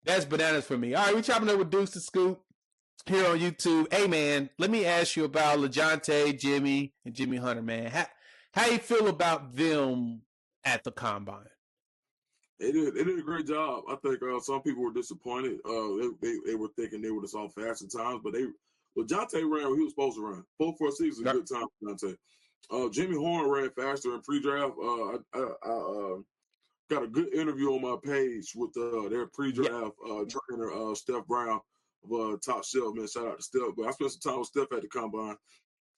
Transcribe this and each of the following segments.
That's bananas for me. All right, we chopping up with Deuce the Scoop here on YouTube. Hey, man, let me ask you about LeJounte, Jimmy, and Jimmy Hunter, man. How you feel about them at the Combine? They did a great job. I think some people were disappointed. They were thinking they would have saw faster times, but Jonte ran what he was supposed to run. 4.46 is a good time for Jonte. Jimmy Horn ran faster in pre-draft. I got a good interview on my page with their pre-draft trainer, Steph Brown of Top Shelf. Man, shout out to Steph. But I spent some time with Steph at the Combine,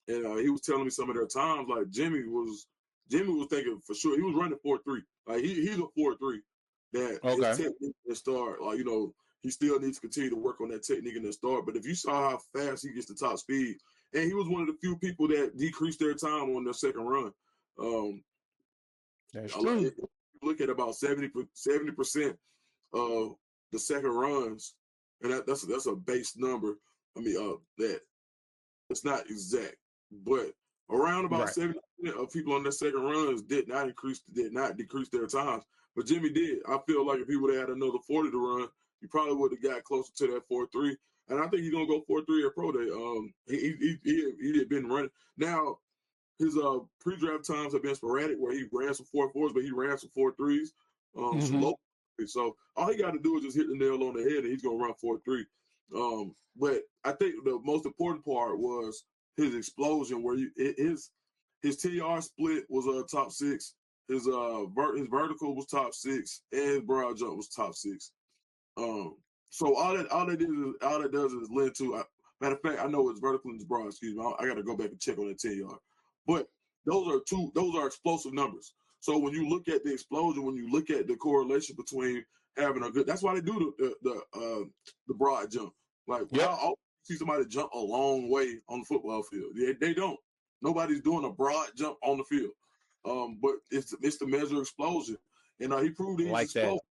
and he was telling me some of their times. Like Jimmy was thinking for sure he was running 4.3. Like he's a 4.3 that his technique and start. Like he still needs to continue to work on that technique in the start. But if you saw how fast he gets to top speed, and he was one of the few people that decreased their time on their second run. That's true. Look at about 70% of the second runs, and that's a base number. I mean, that it's not exact, but around about 70% of people on their second runs did not decrease their times. But Jimmy did. I feel like if he would have had another 40 to run, he probably would have got closer to that 4.3. And I think he's gonna go 4.3 at pro day. He had been running. Now his pre-draft times have been sporadic, where he ran some 4.4s, but he ran some 4.3s, some low. So all he got to do is just hit the nail on the head, and he's gonna run 4.3. But I think the most important part was his explosion, where his 10-yard split was top 6. His vertical was top 6, and his broad jump was top 6. So all that does is lend to. Matter of fact, I know it's vertical and it's broad. Excuse me. I got to go back and check on that 10-yard. But those are explosive numbers. So when you look at the explosion, when you look at the correlation between having a good, that's why they do the broad jump. Like I see somebody jump a long way on the football field. They don't. Nobody's doing a broad jump on the field. But it's the measure of explosion, and he proved he's explosive.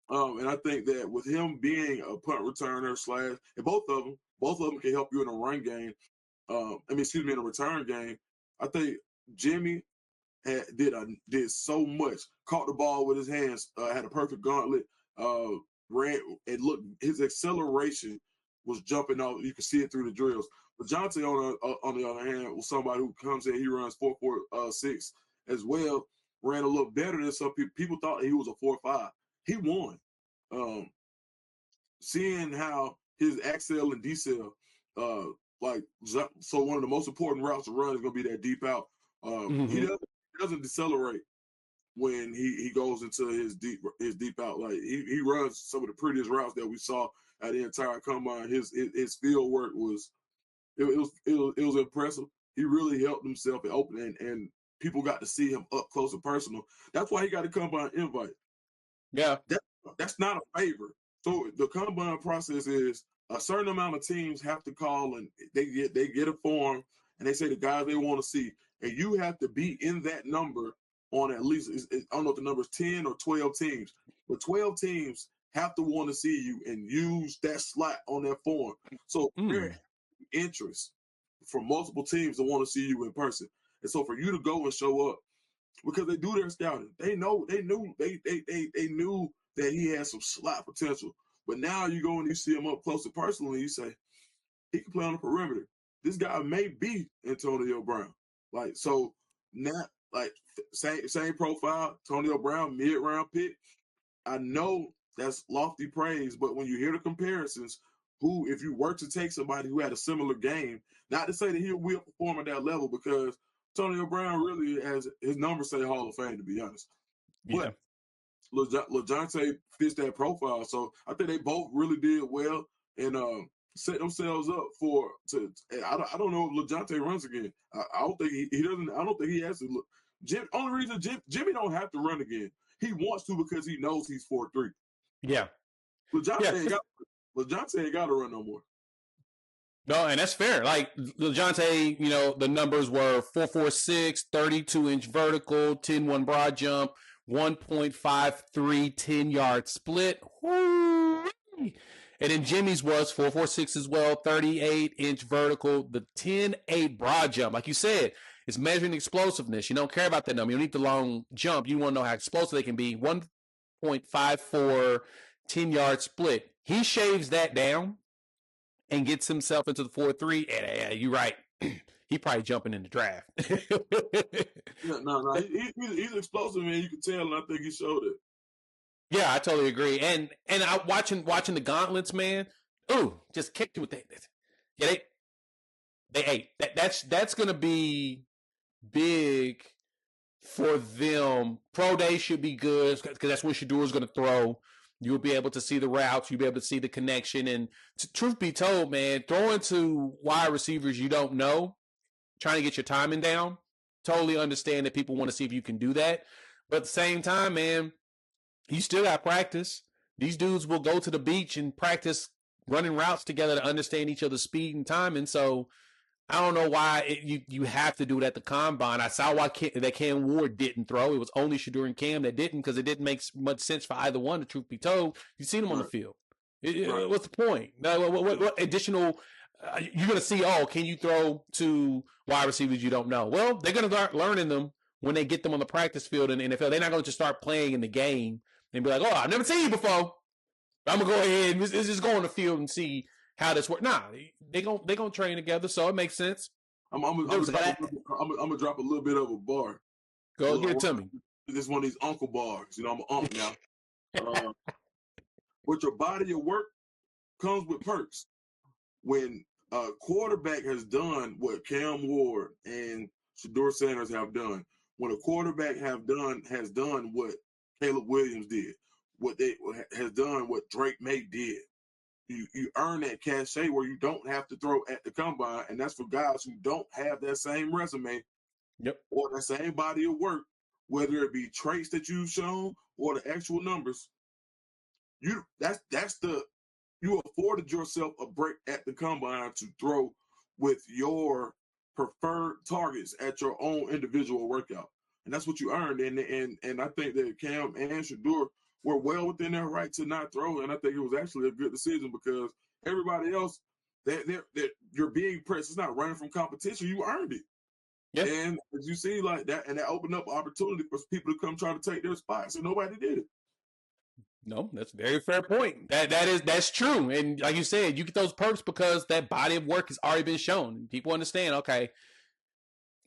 And I think that with him being a punt returner and both of them can help you in a run game. In a return game. I think Jimmy did so much. Caught the ball with his hands. Had a perfect gauntlet. Ran and looked. His acceleration was jumping off. You can see it through the drills. But Jonte, on the other hand, was somebody who comes in. He runs 4.46 as well. Ran a little better than some people. People thought he was a 4.5. He won. Seeing how his accel and decel, so one of the most important routes to run is going to be that deep out. He doesn't decelerate when he goes into his deep out. Like he runs some of the prettiest routes that we saw at the entire combine. His field work was impressive. He really helped himself and open and people got to see him up close and personal. That's why he got a combine invite. Yeah, that's not a favor. So the combine process is a certain amount of teams have to call and they get a form and they say the guys they want to see, and you have to be in that number on at least I don't know if the number is 10 or 12 teams, but 12 teams have to want to see you and use that slot on their form. So there's interest from multiple teams that want to see you in person, and so for you to go and show up because they do their scouting, they knew that he had some slot potential. But now you go and you see him up close and personal, and you say he can play on the perimeter. This guy may be Antonio Brown. Like so, not like same profile. Antonio Brown, mid-round pick. I know that's lofty praise, but when you hear the comparisons, if you were to take somebody who had a similar game, not to say that he will perform at that level, because Antonio Brown really has his numbers say Hall of Fame, to be honest. But LeJounte fits that profile, so I think they both really did well and set themselves up I don't know if LeJounte runs again. I don't think he doesn't. I don't think he has to look. Only reason Jimmy don't have to run again. He wants to because he knows he's 4.3. Yeah. LeJounte ain't got to run no more. No, and that's fair. Like LeJounte, the numbers were 4.46, 32-inch vertical, 10-1 broad jump, 1.53 10-yard split. Woo! And then Jimmy's was 4.46 as well, 38-inch vertical, the 10.8 broad jump. Like you said, it's measuring explosiveness. You don't care about that number. You don't need the long jump. You want to know how explosive they can be. 1.54 10-yard split. he shaves that down and gets himself into the 4.3, and you're right. He probably jumping in the draft. No. He's explosive, man. You can tell, and I think he showed it. Yeah, I totally agree. And I watching the gauntlets, man. Ooh, just kicked with that. Yeah, they ate. That's gonna be big for them. Pro day should be good because that's when Shador's gonna throw. You'll be able to see the routes. You'll be able to see the connection. And truth be told, man, throwing to wide receivers you don't know, trying to get your timing down. Totally understand that people want to see if you can do that. But at the same time, man, you still got practice. These dudes will go to the beach and practice running routes together to understand each other's speed and timing. So I don't know why you have to do it at the combine. I saw why Cam Ward didn't throw. It was only Shador and Cam that didn't because it didn't make much sense for either one. The truth be told, you've seen them on the field. What's the point? What additional? You're going to see, can you throw to wide receivers you don't know? Well, they're going to start learning them when they get them on the practice field in the NFL. They're not going to just start playing in the game and be like, I've never seen you before. I'm going to go ahead and just go on the field and see how this works. Nah, they're gonna train together, so it makes sense. I'm gonna drop a little bit of a bar. Go give it to me. This is one of these uncle bars. I'm an uncle now. With your body of work comes with perks. When a quarterback has done what Cam Ward and Shador Sanders have done, when a quarterback has done what Caleb Williams did, what Drake May did, you earn that cachet where you don't have to throw at the combine, and that's for guys who don't have that same resume, or that same body of work, whether it be traits that you've shown or the actual numbers. You afforded yourself a break at the combine to throw with your preferred targets at your own individual workout, and that's what you earned. And I think that Cam and Shador were well within their right to not throw, and I think it was actually a good decision because everybody else, you're being pressed. It's not running from competition. You earned it. Yep. And as you see like that, and that opened up opportunity for people to come try to take their spots, and nobody did it. No, that's a very fair point. That's true. And like you said, you get those perks because that body of work has already been shown. People understand, okay,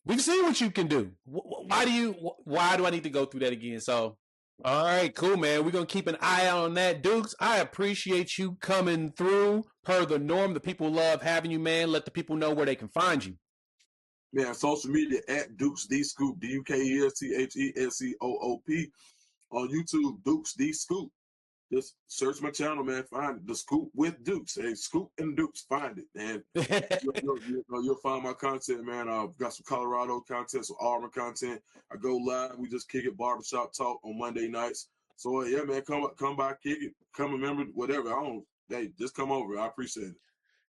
we've seen what you can do. Why do I need to go through that again? So, all right, cool, man. We're going to keep an eye out on that, Dukes. I appreciate you coming through. Per the norm, the people love having you, man. Let the people know where they can find you. Man, social media at Dukes D Scoop, DUKESTHESCOOP. On YouTube, Dukes D Scoop. Just search my channel, man. Find the Scoop with Dukes. Hey, Scoop and Dukes, find it, man. You'll find my content, man. I've got some Colorado content, some Auburn content. I go live. We just kick it barbershop talk on Monday nights. So yeah, man, come by, kick it, come remember whatever. Hey, just come over. I appreciate it.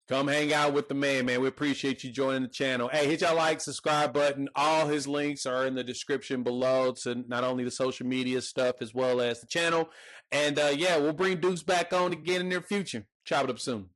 Come hang out with the man. We appreciate you joining the channel. Hey, hit your subscribe button. All his links are in the description below to not only the social media stuff as well as the channel. And we'll bring Dukes back on again in the near future. Chop it up soon.